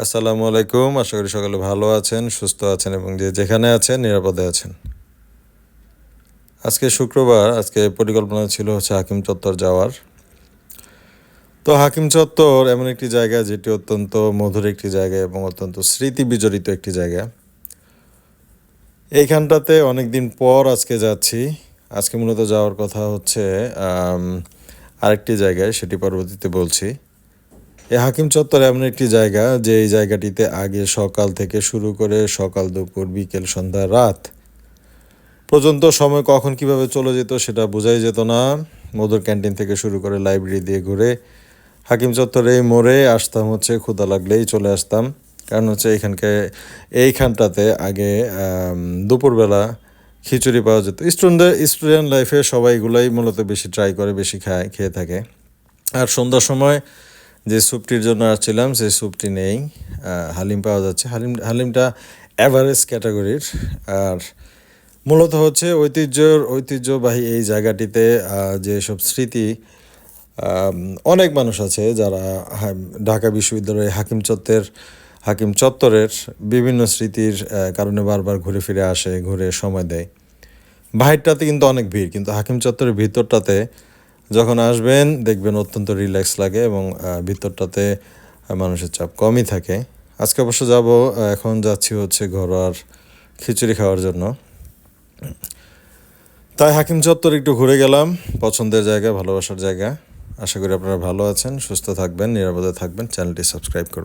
আসসালামু আলাইকুম। আশা করি সকলে ভালো আছেন, সুস্থ আছেন এবং যে যেখানে আছেন নিরাপদে আছেন। আজকে শুক্রবার, আজকে পরিকল্পনা ছিল হাকিম চত্বর যাওয়ার। তো হাকিম চত্বর এমন একটি জায়গা যেটি অত্যন্ত মধুর একটি জায়গা এবং অত্যন্ত স্মৃতি বিজড়িত একটি জায়গা। এইখানটাতে অনেক দিন পর আজকে যাচ্ছি। আজকে মূলত যাওয়ার কথা হচ্ছে আরেকটি জায়গায়, সেটি পরবর্তীতে বলছি। এই হাকিম চত্বর এমন একটি জায়গা যে এই জায়গাটিতে আগে সকাল থেকে শুরু করে সকাল দুপুর বিকেল সন্ধ্যা রাত পর্যন্ত সময় কখন কিভাবে চলে যেত সেটা বোঝাই যেত না। মধুর ক্যান্টিন থেকে শুরু করে লাইব্রেরি দিয়ে ঘুরে হাকিম চত্বরে মোড়ে আসতাম, ক্ষুধা লাগলেই চলে আসতাম। কারণ এইখানটাতে আগে দুপুরবেলা খিচুড়ি পাওয়া যেত। স্টুডেন্ট লাইফে সবাই এগুলাই মূলত বেশি ট্রাই করে, বেশি খেয়ে থাকে। আর সন্ধ্যার সময় যে স্যুপটির জন্য আসছিলাম সেই স্যুপটি নেই, হালিম পাওয়া যাচ্ছে। হালিমটা অ্যাভারেজ ক্যাটাগরির। আর মূলত ঐতিহ্যবাহী এই জায়গাটিতে যেসব স্মৃতি, অনেক মানুষ আছে যারা ঢাকা বিশ্ববিদ্যালয়ে হাকিম চত্বরের বিভিন্ন স্মৃতির কারণে বারবার ঘুরে ফিরে আসে, ঘুরে সময় দেয়। বাহিরটাতে কিন্তু অনেক ভিড়, কিন্তু হাকিম চত্বরের ভিতরটাতে যখন আসবেন দেখবেন অত্যন্ত রিল্যাক্স লাগে এবং ভিতরটাতে মানুষের চাপ কমই থাকে। আজকে অবশ্য যাব, এখন যাচ্ছি ঘরোয়ার খিচুড়ি খাওয়ার জন্য। তাই হাকিম চত্বর একটু ঘুরে গেলাম। পছন্দের জায়গা, ভালোবাসার জায়গা। আশা করি আপনারা ভালো আছেন, সুস্থ থাকবেন, নিরাপদে থাকবেন। চ্যানেলটি সাবস্ক্রাইব করবেন।